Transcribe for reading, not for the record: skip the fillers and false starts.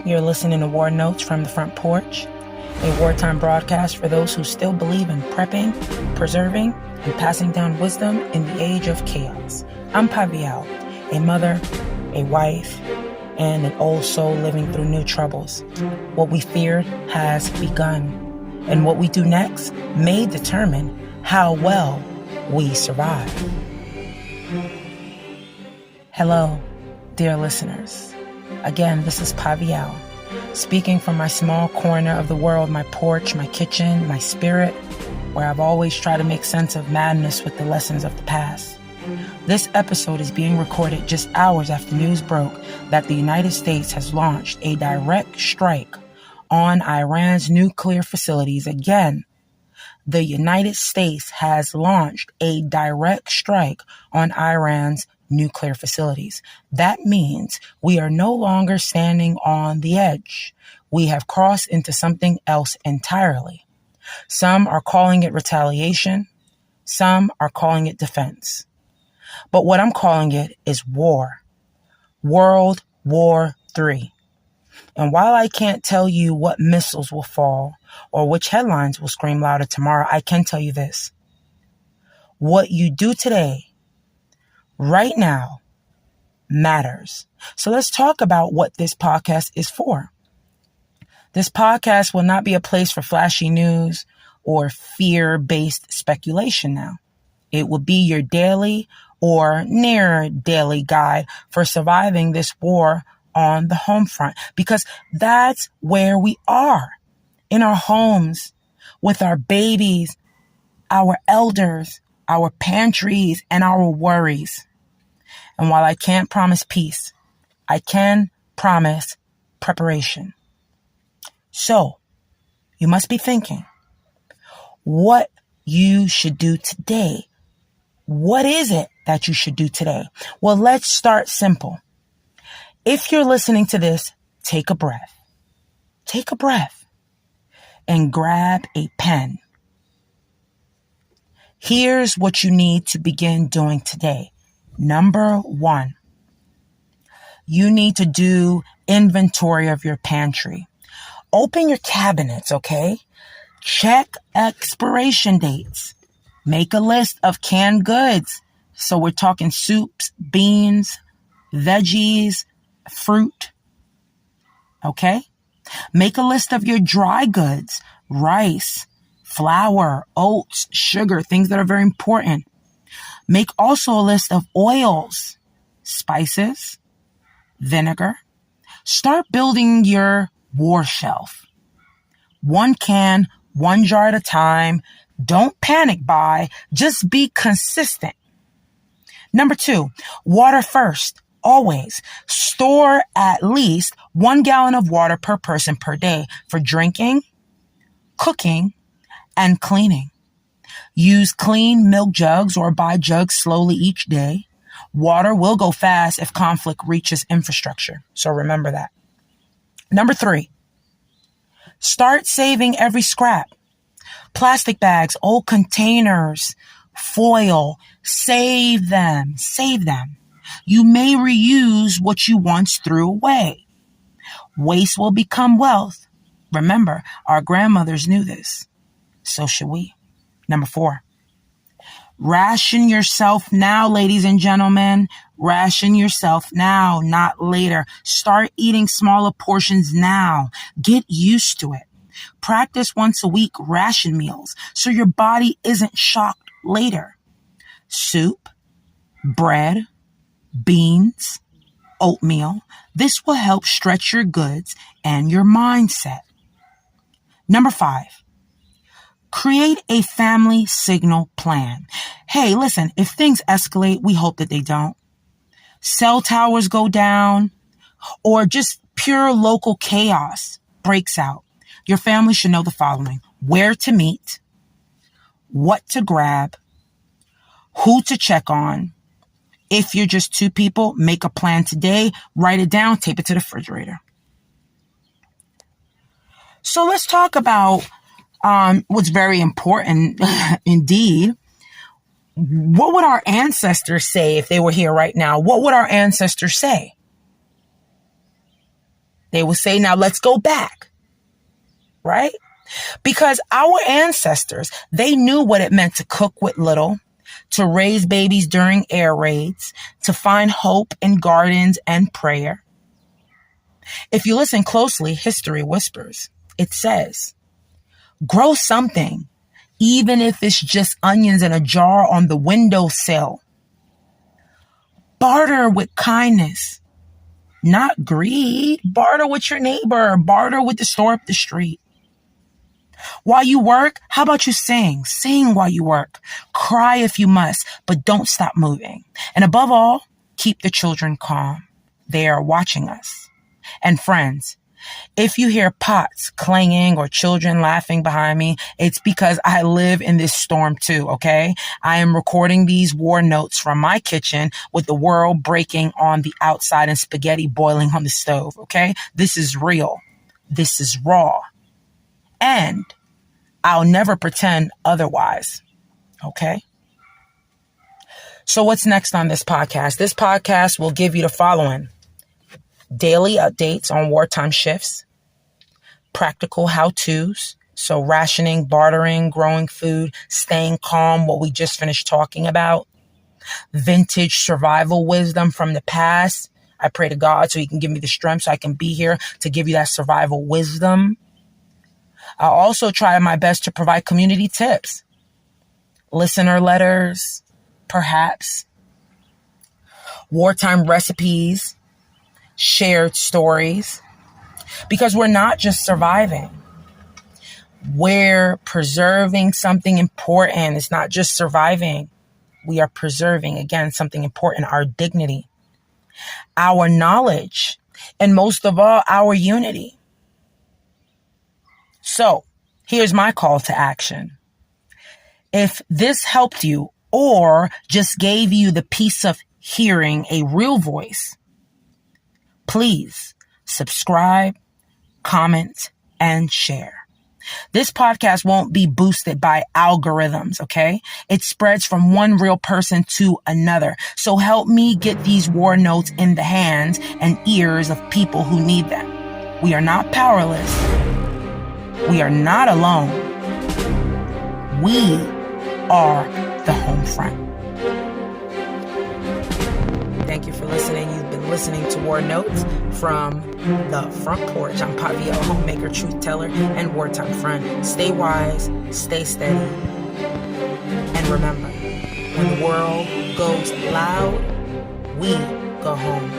You're listening to War Notes from the Front Porch, a wartime broadcast for those who still believe in prepping, preserving, and passing down wisdom in the age of chaos. I'm Pavielle, a mother, a wife, and an old soul living through new troubles. What we feared has begun, and what we do next may determine how well we survive. Hello, dear listeners. Again, this is Pavielle, speaking from my small corner of the world, my porch, my kitchen, my spirit, where I've always tried to make sense of madness with the lessons of the past. This episode is being recorded just hours after news broke that the United States has launched a direct strike on Iran's nuclear facilities. Again, the United States has launched a direct strike on Iran's nuclear facilities. That means we are no longer standing on the edge. We have crossed into something else entirely. Some are calling it retaliation. Some are calling it defense. But what I'm calling it is war. World War III. And while I can't tell you what missiles will fall or which headlines will scream louder tomorrow, I can tell you this. What you do today, right now, matters. So let's talk about what this podcast is for. This podcast will not be a place for flashy news or fear-based speculation now. It will be your daily or near daily guide for surviving this war on the home front, because that's where we are, in our homes, with our babies, our elders, our pantries, and our worries. And while I can't promise peace, I can promise preparation. So, you must be thinking what you should do today. What is it that you should do today? Well, let's start simple. If you're listening to this, take a breath. Take a breath and grab a pen. Here's what you need to begin doing today. Number one, you need to do inventory of your pantry. Open your cabinets, okay? Check expiration dates. Make a list of canned goods. So we're talking soups, beans, veggies, fruit. Okay? Make a list of your dry goods, rice, flour, oats, sugar, things that are very important. Make also a list of oils, spices, vinegar. Start building your war shelf. One can, one jar at a time. Don't panic buy. Just be consistent. Number two, water first. Always. Store at least 1 gallon of water per person per day for drinking, cooking, and cleaning. Use clean milk jugs or buy jugs slowly each day. Water will go fast if conflict reaches infrastructure. So remember that. Number three, start saving every scrap. Plastic bags, old containers, foil, save them. Save them. You may reuse what you once threw away. Waste will become wealth. Remember, our grandmothers knew this. So should we. Number four, ration yourself now, ladies and gentlemen. Ration yourself now, not later. Start eating smaller portions now. Get used to it. Practice once a week ration meals so your body isn't shocked later. Soup, bread, beans, oatmeal. This will help stretch your goods and your mindset. Number five, create a family signal plan. Hey, listen, if things escalate, we hope that they don't. Cell towers go down or just pure local chaos breaks out. Your family should know the following: where to meet, what to grab, who to check on. If you're just two people, make a plan today, write it down, tape it to the refrigerator. So let's talk about what's very important indeed. What would our ancestors say if they were here right now? What would our ancestors say? They will say, now let's go back, right? Because our ancestors, they knew what it meant to cook with little, to raise babies during air raids, to find hope in gardens and prayer. If you listen closely, history whispers. It says, grow something, even if it's just onions in a jar on the windowsill. Barter with kindness, not greed. Barter with your neighbor. Barter with the store up the street. While you work, how about you sing? Sing while you work. Cry if you must, but don't stop moving. And above all, keep the children calm. They are watching us. And friends, if you hear pots clanging or children laughing behind me, it's because I live in this storm too, okay? I am recording these war notes from my kitchen with the world breaking on the outside and spaghetti boiling on the stove, okay? This is real. This is raw. And I'll never pretend otherwise, okay? So what's next on this podcast? This podcast will give you the following: daily updates on wartime shifts, practical how-tos, so rationing, bartering, growing food, staying calm, what we just finished talking about, vintage survival wisdom from the past. I pray to God so he can give me the strength so I can be here to give you that survival wisdom. I'll also try my best to provide community tips, listener letters, perhaps, wartime recipes, shared stories, because we're not just surviving. We're preserving something important. It's not just surviving. We are preserving, again, something important, our dignity, our knowledge, and most of all, our unity. So here's my call to action. If this helped you or just gave you the peace of hearing a real voice, please subscribe, comment, and share. This podcast won't be boosted by algorithms, okay? It spreads from one real person to another. So help me get these war notes in the hands and ears of people who need them. We are not powerless. We are not alone. We are the home front. Thank you for listening. You've been listening to War Notes from the Front Porch. I'm Pavielle, homemaker, truth teller, and wartime friend. Stay wise, stay steady, and remember, when the world goes loud, we go home.